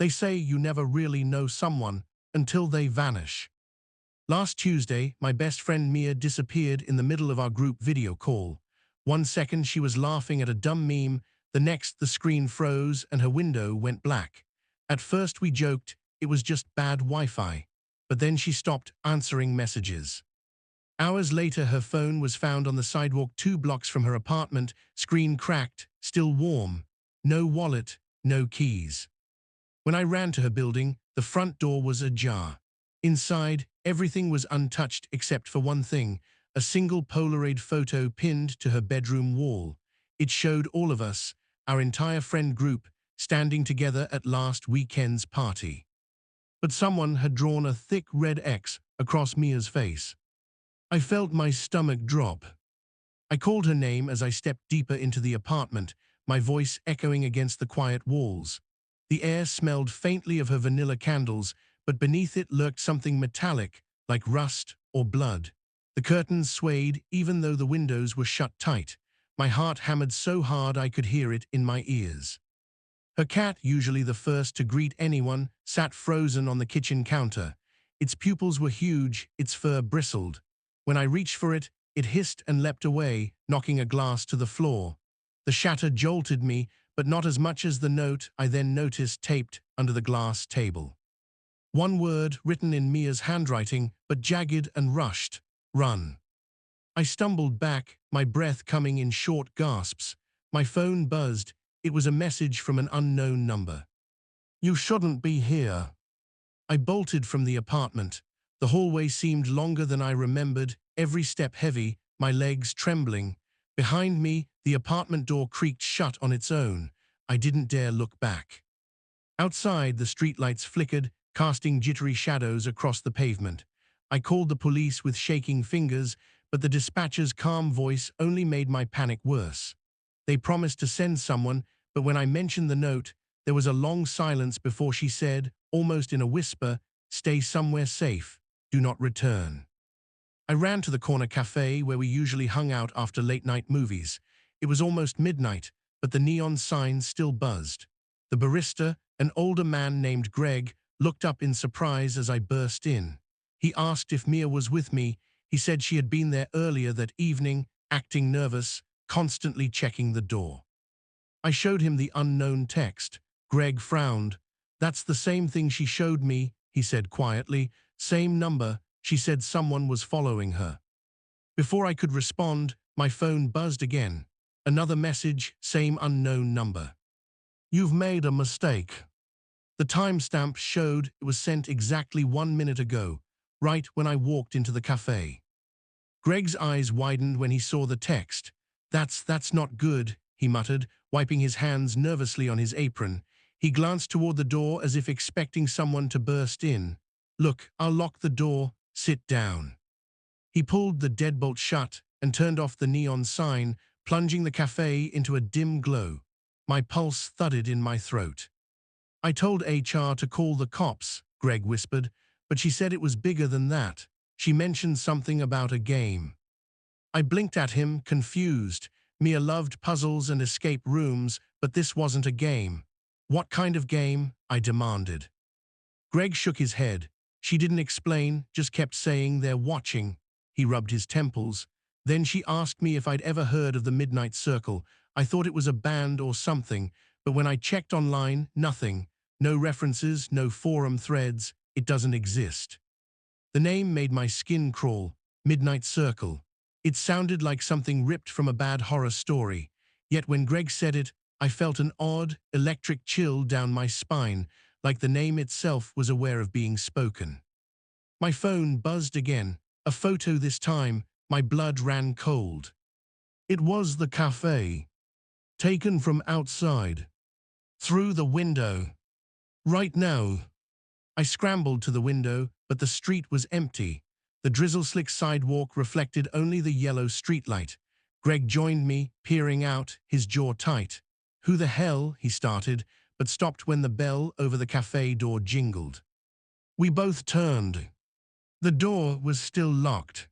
They say you never really know someone until they vanish. Last Tuesday, my best friend Mia disappeared in the middle of our group video call. One second she was laughing at a dumb meme, the next the screen froze and her window went black. At first we joked it was just bad Wi-Fi, but then she stopped answering messages. Hours later, her phone was found on the sidewalk 2 blocks from her apartment, screen cracked, still warm. No wallet, no keys. When I ran to her building, the front door was ajar. Inside, everything was untouched except for one thing, a single Polaroid photo pinned to her bedroom wall. It showed all of us, our entire friend group, standing together at last weekend's party. But someone had drawn a thick red X across Mia's face. I felt my stomach drop. I called her name as I stepped deeper into the apartment, my voice echoing against the quiet walls. The air smelled faintly of her vanilla candles, but beneath it lurked something metallic, like rust or blood. The curtains swayed even though the windows were shut tight. My heart hammered so hard I could hear it in my ears. Her cat, usually the first to greet anyone, sat frozen on the kitchen counter. Its pupils were huge, its fur bristled. When I reached for it, it hissed and leapt away, knocking a glass to the floor. The shatter jolted me, but not as much as the note I then noticed taped under the glass table. One word written in Mia's handwriting, but jagged and rushed: run. I stumbled back, my breath coming in short gasps. My phone buzzed. It was a message from an unknown number. You shouldn't be here. I bolted from the apartment. The hallway seemed longer than I remembered, every step heavy, my legs trembling. Behind me, the apartment door creaked shut on its own. I didn't dare look back. Outside, the streetlights flickered, casting jittery shadows across the pavement. I called the police with shaking fingers, but the dispatcher's calm voice only made my panic worse. They promised to send someone, but when I mentioned the note, there was a long silence before she said, almost in a whisper, "Stay somewhere safe. Do not return." I ran to the corner cafe where we usually hung out after late-night movies. It was almost midnight, but the neon sign still buzzed. The barista, an older man named Greg, looked up in surprise as I burst in. He asked if Mia was with me. He said she had been there earlier that evening, acting nervous, constantly checking the door. I showed him the unknown text. Greg frowned. "That's the same thing she showed me," he said quietly. "Same number. She said someone was following her." Before I could respond, my phone buzzed again. Another message, same unknown number. "You've made a mistake." The timestamp showed it was sent exactly 1 minute ago, right when I walked into the cafe. Greg's eyes widened when he saw the text. That's not good," he muttered, wiping his hands nervously on his apron. He glanced toward the door as if expecting someone to burst in. "Look, I'll lock the door. Sit down." He pulled the deadbolt shut and turned off the neon sign, plunging the cafe into a dim glow. My pulse thudded in my throat. "I told HR to call the cops," Greg whispered, "but she said it was bigger than that. She mentioned something about a game." I blinked at him, confused. Mia loved puzzles and escape rooms, but this wasn't a game. "What kind of game?" I demanded. Greg shook his head. "She didn't explain, just kept saying they're watching." He rubbed his temples. "Then she asked me if I'd ever heard of the Midnight Circle. I thought it was a band or something, but when I checked online, nothing. No references, no forum threads. It doesn't exist." The name made my skin crawl. Midnight Circle. It sounded like something ripped from a bad horror story. Yet when Greg said it, I felt an odd, electric chill down my spine, like the name itself was aware of being spoken. My phone buzzed again. A photo this time. My blood ran cold. It was the cafe. Taken from outside. Through the window. Right now. I scrambled to the window, but the street was empty. The drizzle-slick sidewalk reflected only the yellow streetlight. Greg joined me, peering out, his jaw tight. "Who the hell?" he started, but stopped when the bell over the cafe door jingled. We both turned. The door was still locked.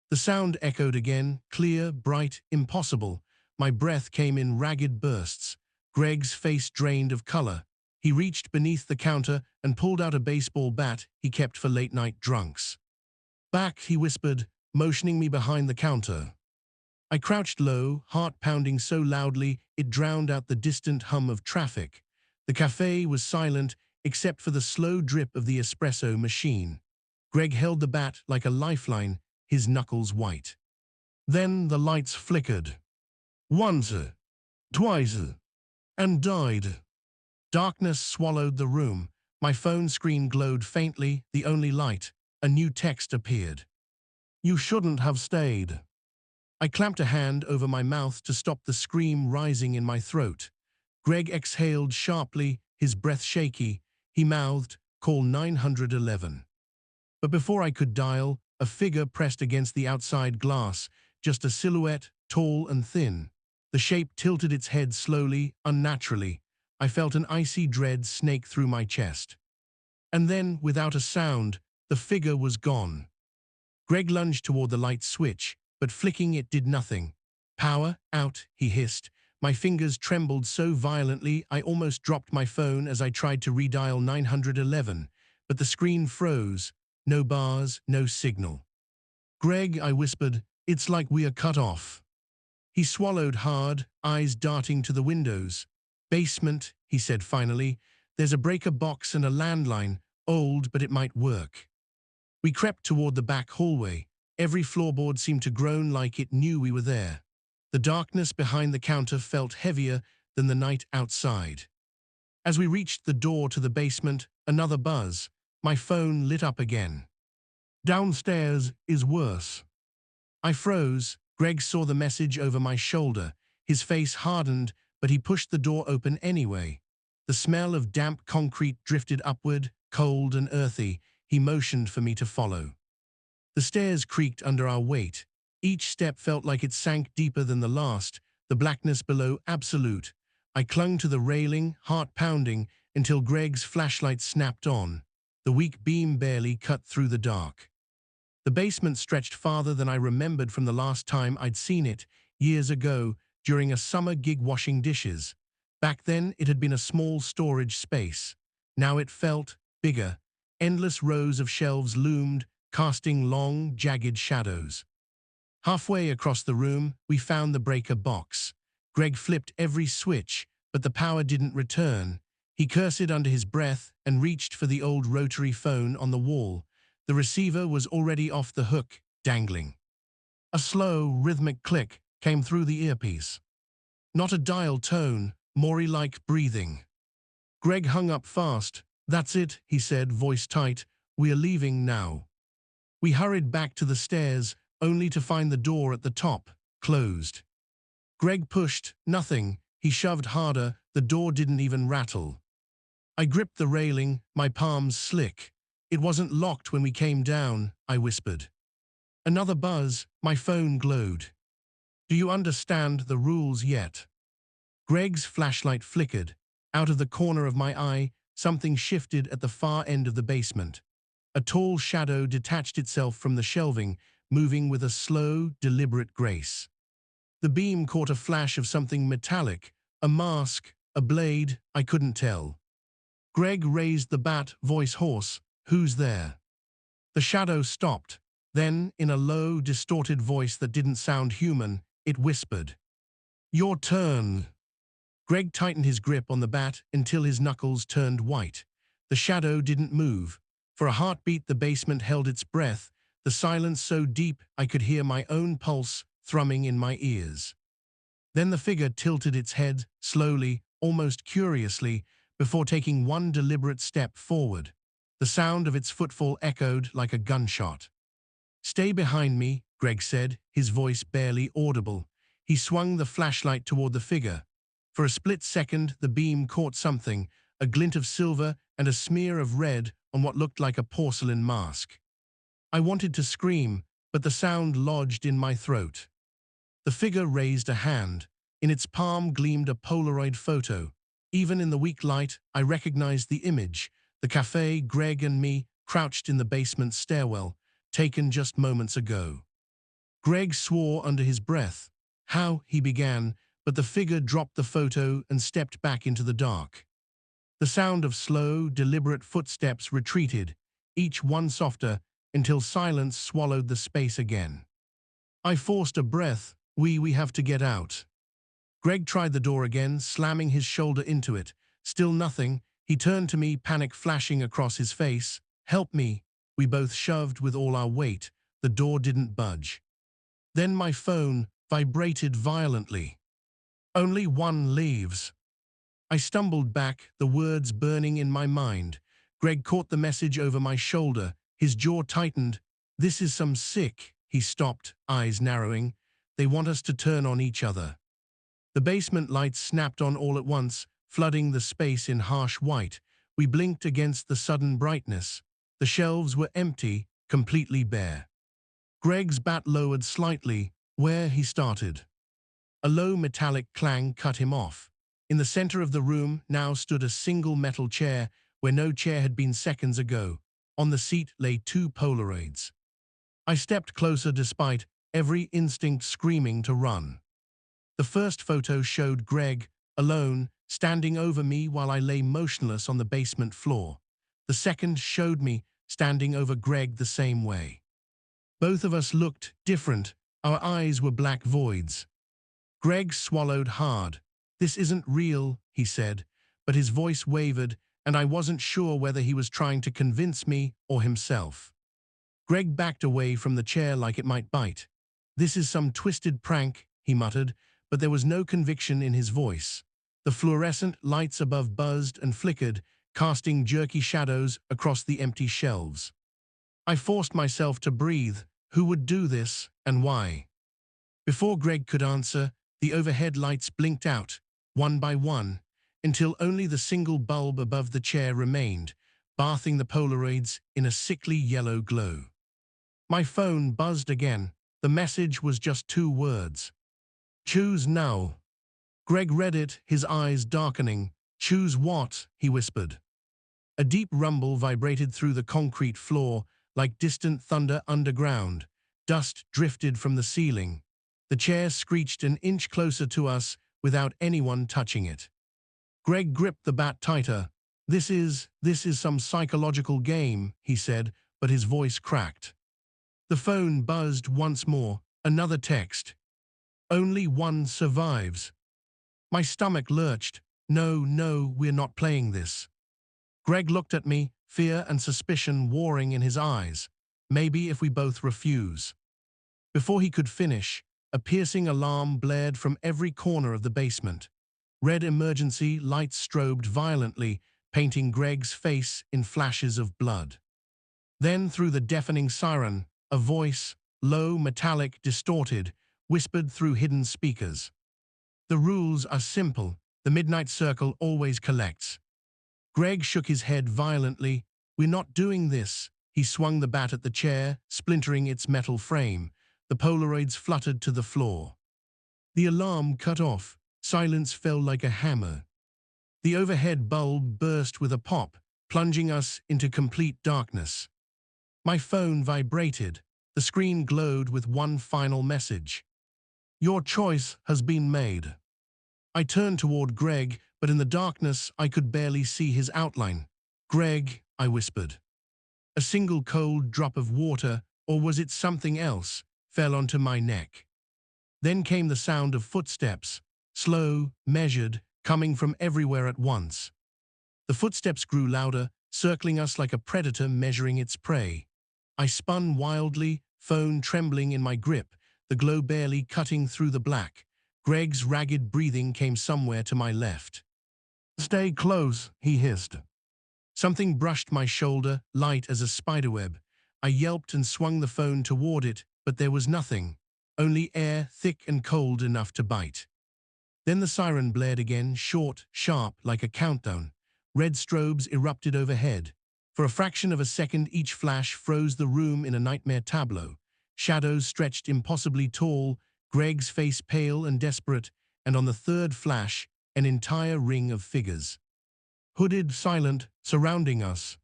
The sound echoed again, clear, bright, impossible. My breath came in ragged bursts. Greg's face drained of color. He reached beneath the counter and pulled out a baseball bat he kept for late-night drunks. "Back," he whispered, motioning me behind the counter. I crouched low, heart pounding so loudly it drowned out the distant hum of traffic. The cafe was silent except for the slow drip of the espresso machine. Greg held the bat like a lifeline, his knuckles white. Then the lights flickered. Once, twice, and died. Darkness swallowed the room. My phone screen glowed faintly, the only light. A new text appeared. "You shouldn't have stayed." I clamped a hand over my mouth to stop the scream rising in my throat. Greg exhaled sharply, his breath shaky. He mouthed, "Call 911." But before I could dial, a figure pressed against the outside glass, just a silhouette, tall and thin. The shape tilted its head slowly, unnaturally. I felt an icy dread snake through my chest. And then, without a sound, the figure was gone. Greg lunged toward the light switch, but flicking it did nothing. "Power out," he hissed. My fingers trembled so violently I almost dropped my phone as I tried to redial 911, but the screen froze. No bars, no signal. "Greg," I whispered, "it's like we are cut off." He swallowed hard, eyes darting to the windows. "Basement," he said finally. "There's a breaker box and a landline, old but it might work." We crept toward the back hallway. Every floorboard seemed to groan like it knew we were there. The darkness behind the counter felt heavier than the night outside. As we reached the door to the basement, another buzz. My phone lit up again. "Downstairs is worse." I froze. Greg saw the message over my shoulder. His face hardened, but he pushed the door open anyway. The smell of damp concrete drifted upward, cold and earthy. He motioned for me to follow. The stairs creaked under our weight. Each step felt like it sank deeper than the last, the blackness below absolute. I clung to the railing, heart pounding, until Greg's flashlight snapped on. The weak beam barely cut through the dark. The basement stretched farther than I remembered from the last time I'd seen it, years ago, during a summer gig washing dishes. Back then, it had been a small storage space. Now it felt bigger. Endless rows of shelves loomed, casting long, jagged shadows. Halfway across the room, we found the breaker box. Greg flipped every switch, but the power didn't return. He cursed under his breath and reached for the old rotary phone on the wall. The receiver was already off the hook, dangling. A slow, rhythmic click came through the earpiece. Not a dial tone, Maury-like breathing. Greg hung up fast. "That's it," he said, voice tight. "We are leaving now." We hurried back to the stairs, only to find the door at the top, closed. Greg pushed, nothing. He shoved harder, the door didn't even rattle. I gripped the railing, my palms slick. "It wasn't locked when we came down," I whispered. Another buzz, my phone glowed. "Do you understand the rules yet?" Greg's flashlight flickered. Out of the corner of my eye, something shifted at the far end of the basement. A tall shadow detached itself from the shelving, moving with a slow, deliberate grace. The beam caught a flash of something metallic, a mask, a blade, I couldn't tell. Greg raised the bat, voice hoarse. "Who's there?" The shadow stopped. Then, in a low, distorted voice that didn't sound human, it whispered, "Your turn." Greg tightened his grip on the bat until his knuckles turned white. The shadow didn't move. For a heartbeat, the basement held its breath, the silence so deep I could hear my own pulse thrumming in my ears. Then the figure tilted its head, slowly, almost curiously, before taking one deliberate step forward. The sound of its footfall echoed like a gunshot. "Stay behind me," Greg said, his voice barely audible. He swung the flashlight toward the figure. For a split second, the beam caught something, a glint of silver and a smear of red on what looked like a porcelain mask. I wanted to scream, but the sound lodged in my throat. The figure raised a hand. In its palm gleamed a Polaroid photo. Even in the weak light, I recognized the image. The cafe, Greg and me, crouched in the basement stairwell, taken just moments ago. Greg swore under his breath. "How?" he began, but the figure dropped the photo and stepped back into the dark. The sound of slow, deliberate footsteps retreated, each one softer, until silence swallowed the space again. I forced a breath. We have to get out. Greg tried the door again, slamming his shoulder into it. Still nothing. He turned to me, panic flashing across his face. Help me. We both shoved with all our weight. The door didn't budge. Then my phone vibrated violently. Only one leaves. I stumbled back, the words burning in my mind. Greg caught the message over my shoulder. His jaw tightened. This is some sick. He stopped, eyes narrowing. They want us to turn on each other. The basement lights snapped on all at once, flooding the space in harsh white. We blinked against the sudden brightness. The shelves were empty, completely bare. Greg's bat lowered slightly, where he started. A low metallic clang cut him off. In the center of the room now stood a single metal chair where no chair had been seconds ago. On the seat lay two Polaroids. I stepped closer despite every instinct screaming to run. The first photo showed Greg, alone, standing over me while I lay motionless on the basement floor. The second showed me standing over Greg the same way. Both of us looked different. Our eyes were black voids. Greg swallowed hard. This isn't real, he said, but his voice wavered, and I wasn't sure whether he was trying to convince me or himself. Greg backed away from the chair like it might bite. This is some twisted prank, he muttered, but there was no conviction in his voice. The fluorescent lights above buzzed and flickered, casting jerky shadows across the empty shelves. I forced myself to breathe. Who would do this, and why? Before Greg could answer, the overhead lights blinked out, one by one, until only the single bulb above the chair remained, bathing the Polaroids in a sickly yellow glow. My phone buzzed again. The message was just two words. Choose now. Greg read it, his eyes darkening. Choose what? He whispered. A deep rumble vibrated through the concrete floor, like distant thunder underground. Dust drifted from the ceiling. The chair screeched an inch closer to us without anyone touching it. Greg gripped the bat tighter. This is some psychological game, he said, but his voice cracked. The phone buzzed once more. Another text. Only one survives. My stomach lurched. No, we're not playing this. Greg looked at me, fear and suspicion warring in his eyes. Maybe if we both refuse. Before he could finish, a piercing alarm blared from every corner of the basement. Red emergency lights strobed violently, painting Greg's face in flashes of blood. Then, through the deafening siren, a voice, low, metallic, distorted, whispered through hidden speakers. The rules are simple. The midnight circle always collects. Greg shook his head violently. We're not doing this. He swung the bat at the chair, splintering its metal frame. The Polaroids fluttered to the floor. The alarm cut off. Silence fell like a hammer. The overhead bulb burst with a pop, plunging us into complete darkness. My phone vibrated. The screen glowed with one final message. Your choice has been made. I turned toward Greg, but in the darkness I could barely see his outline. Greg, I whispered. A single cold drop of water, or was it something else, fell onto my neck. Then came the sound of footsteps, slow, measured, coming from everywhere at once. The footsteps grew louder, circling us like a predator measuring its prey. I spun wildly, phone trembling in my grip, the glow barely cutting through the black. Greg's ragged breathing came somewhere to my left. Stay close, he hissed. Something brushed my shoulder, light as a spiderweb. I yelped and swung the phone toward it, but there was nothing. Only air, thick and cold enough to bite. Then the siren blared again, short, sharp, like a countdown. Red strobes erupted overhead. For a fraction of a second, each flash froze the room in a nightmare tableau. Shadows stretched impossibly tall, Greg's face pale and desperate, and on the third flash, an entire ring of figures. Hooded, silent, surrounding us.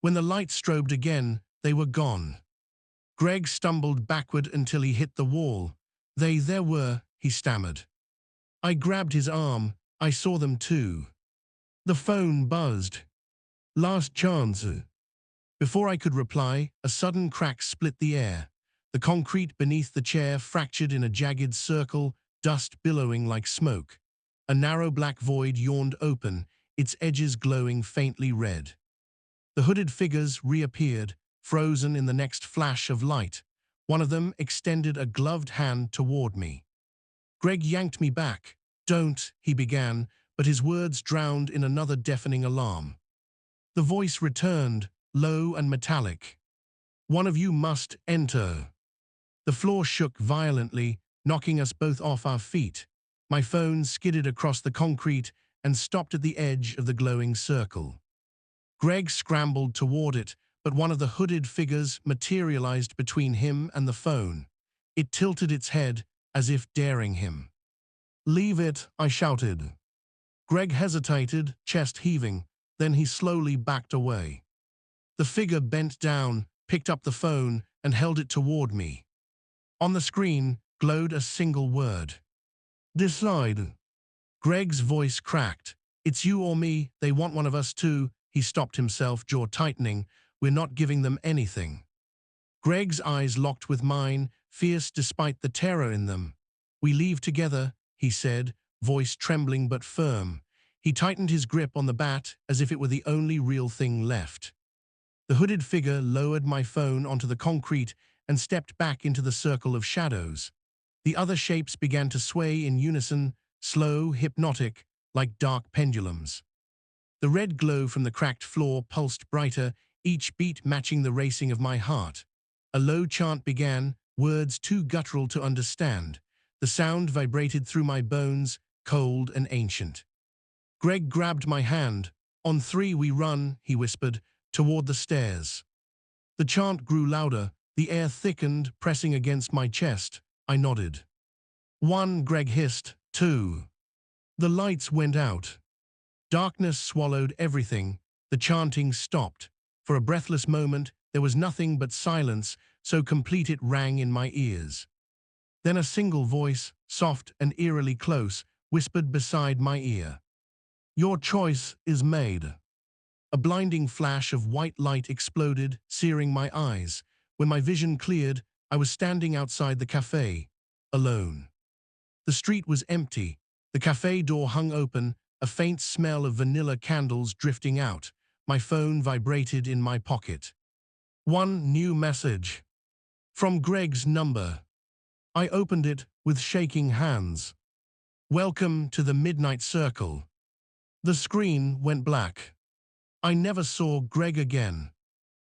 When the lights strobed again, they were gone. Greg stumbled backward until he hit the wall. There were, he stammered. I grabbed his arm. I saw them too. The phone buzzed. Last chance. Before I could reply, a sudden crack split the air. The concrete beneath the chair fractured in a jagged circle, dust billowing like smoke. A narrow black void yawned open, its edges glowing faintly red. The hooded figures reappeared, frozen in the next flash of light. One of them extended a gloved hand toward me. Greg yanked me back. "Don't," he began, but his words drowned in another deafening alarm. The voice returned, low and metallic. "One of you must enter." The floor shook violently, knocking us both off our feet. My phone skidded across the concrete and stopped at the edge of the glowing circle. Greg scrambled toward it, but one of the hooded figures materialized between him and the phone. It tilted its head, as if daring him. "Leave it," I shouted. Greg hesitated, chest heaving, then he slowly backed away. The figure bent down, picked up the phone, and held it toward me. On the screen glowed a single word. "Decide." Greg's voice cracked. "It's you or me, they want one of us too." He stopped himself, jaw tightening. "We're not giving them anything." Greg's eyes locked with mine, fierce despite the terror in them. "We leave together," he said, voice trembling but firm. He tightened his grip on the bat as if it were the only real thing left. The hooded figure lowered my phone onto the concrete and stepped back into the circle of shadows. The other shapes began to sway in unison, slow, hypnotic, like dark pendulums. The red glow from the cracked floor pulsed brighter, each beat matching the racing of my heart. A low chant began, words too guttural to understand. The sound vibrated through my bones, cold and ancient. Greg grabbed my hand. "On three we run," he whispered, toward the stairs. The chant grew louder, the air thickened, pressing against my chest. I nodded. "One," Greg hissed. "Two." The lights went out. Darkness swallowed everything. The chanting stopped. For a breathless moment, there was nothing but silence, so complete it rang in my ears. Then a single voice, soft and eerily close, whispered beside my ear. "Your choice is made." A blinding flash of white light exploded, searing my eyes. When my vision cleared, I was standing outside the cafe, alone. The street was empty. The cafe door hung open, a faint smell of vanilla candles drifting out. My phone vibrated in my pocket. One new message. From Greg's number. I opened it with shaking hands. "Welcome to the Midnight Circle." The screen went black. I never saw Greg again.